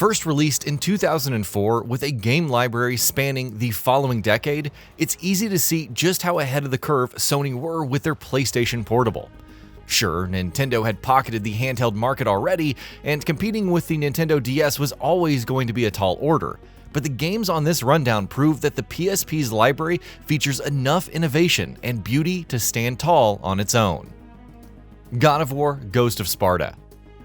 First released in 2004 with a game library spanning the following decade, it's easy to see just how ahead of the curve Sony were with their PlayStation Portable. Sure, Nintendo had pocketed the handheld market already, and competing with the Nintendo DS was always going to be a tall order, but the games on this rundown prove that the PSP's library features enough innovation and beauty to stand tall on its own. God of War: Ghost of Sparta.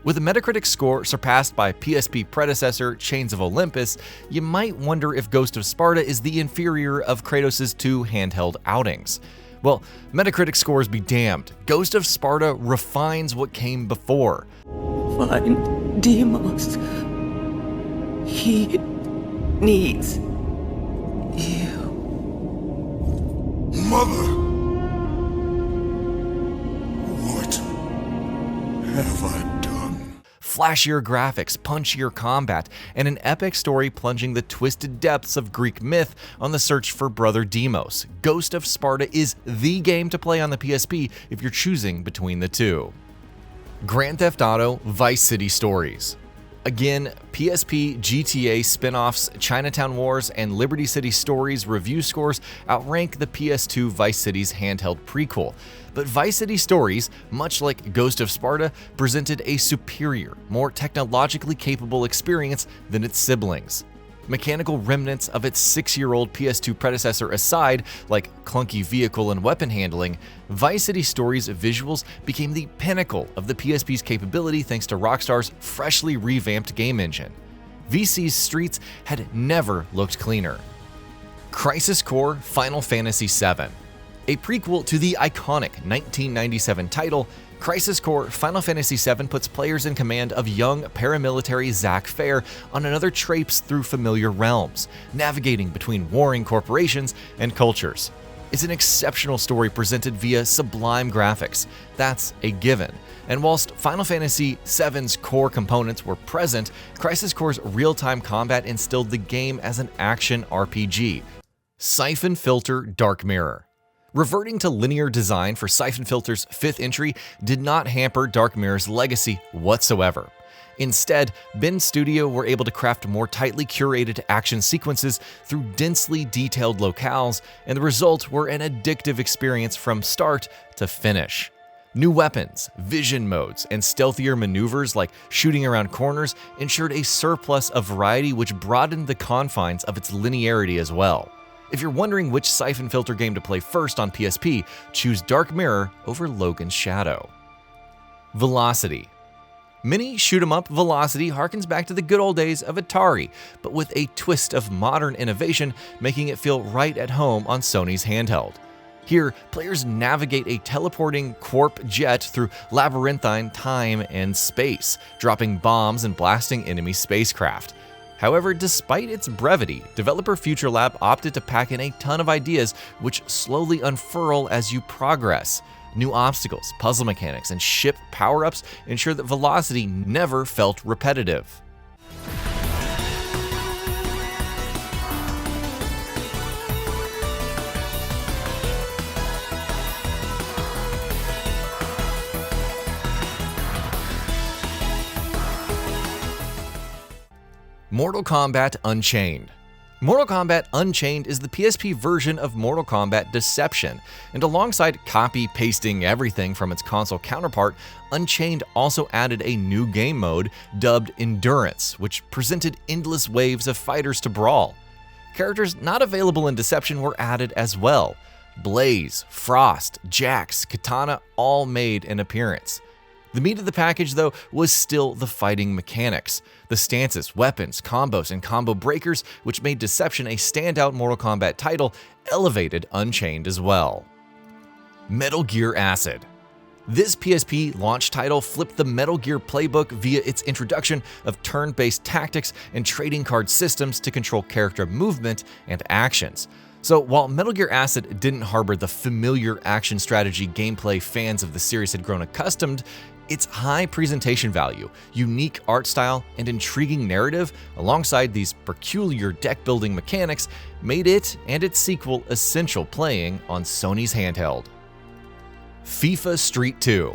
With a Metacritic score surpassed by PSP predecessor Chains of Olympus, you might wonder if Ghost of Sparta is the inferior of Kratos' two handheld outings. Well, Metacritic scores be damned. Ghost of Sparta refines what came before. Find Deimos. He needs you. Mother! What have I done? Flashier graphics, punchier combat, and an epic story plunging the twisted depths of Greek myth on the search for Brother Deimos. Ghost of Sparta is the game to play on the PSP if you're choosing between the two. Grand Theft Auto: Vice City Stories. Again, PSP, GTA spin-offs, Chinatown Wars, and Liberty City Stories review scores outrank the PS2 Vice City's handheld prequel. But Vice City Stories, much like Ghost of Sparta, presented a superior, more technologically capable experience than its siblings. Mechanical remnants of its 6-year-old PS2 predecessor aside, like clunky vehicle and weapon handling, Vice City Stories' visuals became the pinnacle of the PSP's capability thanks to Rockstar's freshly revamped game engine. VC's streets had never looked cleaner. Crisis Core: Final Fantasy VII. A prequel to the iconic 1997 title, Crisis Core: Final Fantasy VII puts players in command of young paramilitary Zack Fair on another traipse through familiar realms, navigating between warring corporations and cultures. It's an exceptional story presented via sublime graphics. That's a given. And whilst Final Fantasy VII's core components were present, Crisis Core's real-time combat instilled the game as an action RPG. Siphon Filter: Dark Mirror. Reverting to linear design for Siphon Filter's 5th entry did not hamper Dark Mirror's legacy whatsoever. Instead, Ben Studio were able to craft more tightly curated action sequences through densely detailed locales, and the results were an addictive experience from start to finish. New weapons, vision modes, and stealthier maneuvers like shooting around corners ensured a surplus of variety which broadened the confines of its linearity as well. If you're wondering which Siphon Filter game to play first on PSP, choose Dark Mirror over Logan's Shadow. Velocity. Mini shoot-'em-up Velocity harkens back to the good old days of Atari, but with a twist of modern innovation, making it feel right at home on Sony's handheld. Here, players navigate a teleporting Quarp jet through labyrinthine time and space, dropping bombs and blasting enemy spacecraft. However, despite its brevity, developer FutureLab opted to pack in a ton of ideas which slowly unfurl as you progress. New obstacles, puzzle mechanics, and ship power-ups ensure that Velocity never felt repetitive. Mortal Kombat Unchained. Mortal Kombat Unchained is the PSP version of Mortal Kombat Deception, and alongside copy-pasting everything from its console counterpart, Unchained also added a new game mode dubbed Endurance, which presented endless waves of fighters to brawl. Characters not available in Deception were added as well. Blaze, Frost, Jax, Katana all made an appearance. The meat of the package, though, was still the fighting mechanics. The stances, weapons, combos, and combo breakers, which made Deception a standout Mortal Kombat title, elevated Unchained as well. Metal Gear Acid. This PSP launch title flipped the Metal Gear playbook via its introduction of turn-based tactics and trading card systems to control character movement and actions. So while Metal Gear Acid didn't harbor the familiar action strategy gameplay fans of the series had grown accustomed, its high presentation value, unique art style, and intriguing narrative, alongside these peculiar deck-building mechanics, made it and its sequel essential playing on Sony's handheld. FIFA Street 2.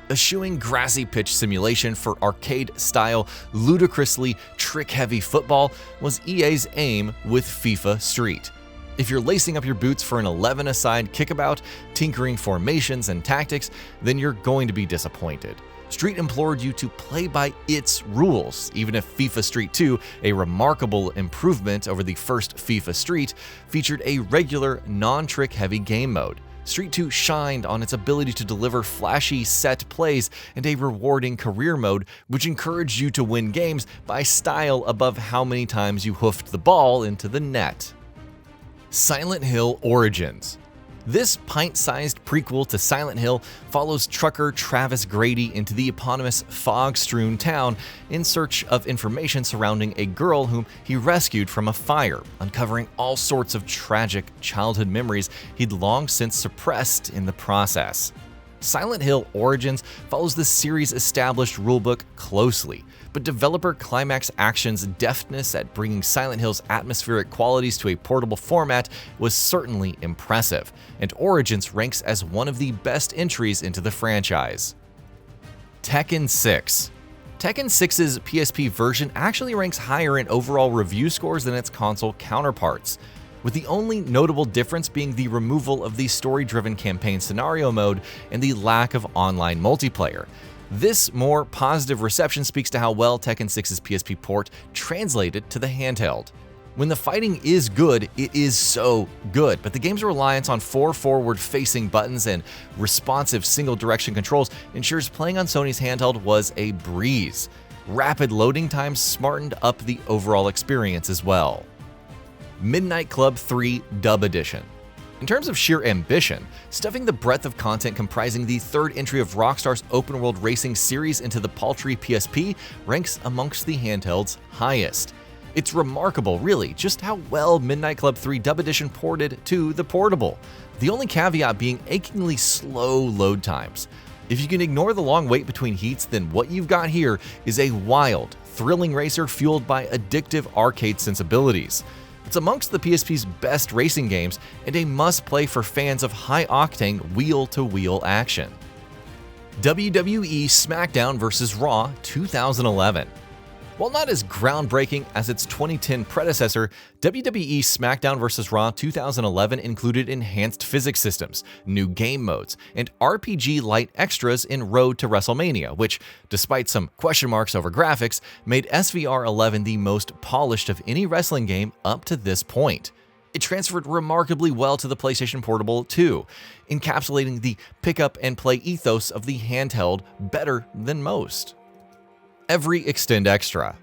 Eschewing grassy pitch simulation for arcade-style, ludicrously trick-heavy football was EA's aim with FIFA Street. If you're lacing up your boots for an 11-a-side kickabout, tinkering formations and tactics, then you're going to be disappointed. Street implored you to play by its rules, even if FIFA Street 2, a remarkable improvement over the first FIFA Street, featured a regular, non-trick-heavy game mode. Street 2 shined on its ability to deliver flashy set plays and a rewarding career mode, which encouraged you to win games by style above how many times you hoofed the ball into the net. Silent Hill Origins. This pint-sized prequel to Silent Hill follows trucker Travis Grady into the eponymous fog-strewn town in search of information surrounding a girl whom he rescued from a fire, uncovering all sorts of tragic childhood memories he'd long since suppressed in the process. Silent Hill Origins follows the series' established rulebook closely, but developer Climax Action's deftness at bringing Silent Hill's atmospheric qualities to a portable format was certainly impressive, and Origins ranks as one of the best entries into the franchise. Tekken 6. Tekken 6's PSP version actually ranks higher in overall review scores than its console counterparts, with the only notable difference being the removal of the story-driven campaign scenario mode and the lack of online multiplayer. This more positive reception speaks to how well Tekken 6's PSP port translated to the handheld. When the fighting is good, it is so good, but the game's reliance on 4 forward-facing buttons and responsive single-direction controls ensures playing on Sony's handheld was a breeze. Rapid loading times smartened up the overall experience as well. Midnight Club 3 Dub Edition. In terms of sheer ambition, stuffing the breadth of content comprising the third entry of Rockstar's open-world racing series into the paltry PSP ranks amongst the handheld's highest. It's remarkable, really, just how well Midnight Club 3 Dub Edition ported to the portable, the only caveat being achingly slow load times. If you can ignore the long wait between heats, then what you've got here is a wild, thrilling racer fueled by addictive arcade sensibilities. It's amongst the PSP's best racing games and a must-play for fans of high-octane wheel-to-wheel action. WWE SmackDown vs. Raw 2011. While not as groundbreaking as its 2010 predecessor, WWE SmackDown vs. Raw 2011 included enhanced physics systems, new game modes, and RPG-light extras in Road to WrestleMania, which, despite some question marks over graphics, made SVR 11 the most polished of any wrestling game up to this point. It transferred remarkably well to the PlayStation Portable too, encapsulating the pick-up-and-play ethos of the handheld better than most. Every Extend Extra.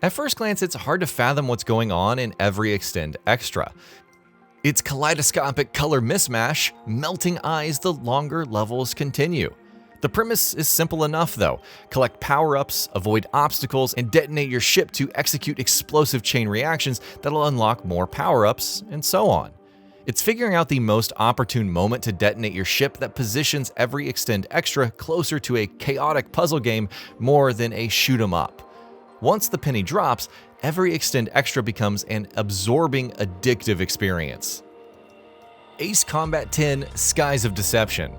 At first glance, it's hard to fathom what's going on in Every Extend Extra. Its kaleidoscopic color mismatch, melting eyes the longer levels continue. The premise is simple enough though. Collect power-ups, avoid obstacles, and detonate your ship to execute explosive chain reactions that'll unlock more power-ups, and so on. It's figuring out the most opportune moment to detonate your ship that positions Every Extend Extra closer to a chaotic puzzle game more than a shoot 'em up. Once the penny drops, Every Extend Extra becomes an absorbing, addictive experience. Ace Combat 10 Skies of Deception.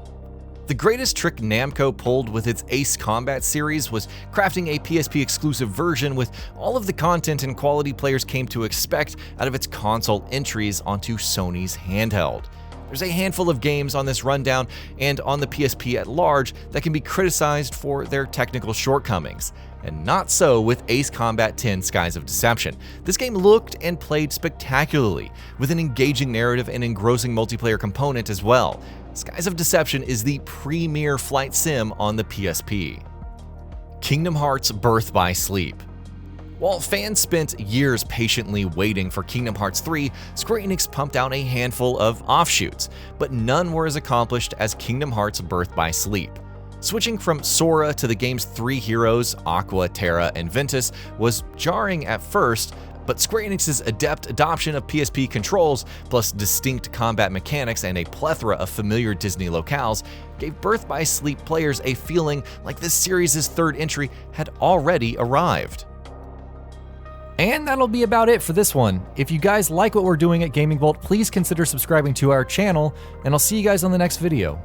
The greatest trick Namco pulled with its Ace Combat series was crafting a PSP-exclusive version with all of the content and quality players came to expect out of its console entries onto Sony's handheld. There's a handful of games on this rundown and on the PSP at large that can be criticized for their technical shortcomings. And not so with Ace Combat 10 Skies of Deception. This game looked and played spectacularly, with an engaging narrative and engrossing multiplayer component as well. Skies of Deception is the premier flight sim on the PSP. Kingdom Hearts Birth by Sleep. While fans spent years patiently waiting for Kingdom Hearts 3, Square Enix pumped out a handful of offshoots, but none were as accomplished as Kingdom Hearts Birth by Sleep. Switching from Sora to the game's 3 heroes, Aqua, Terra, and Ventus, was jarring at first, but Square Enix's adept adoption of PSP controls, plus distinct combat mechanics and a plethora of familiar Disney locales, gave Birth by Sleep players a feeling like this series' third entry had already arrived. And that'll be about it for this one. If you guys like what we're doing at GamingBolt, please consider subscribing to our channel, and I'll see you guys on the next video.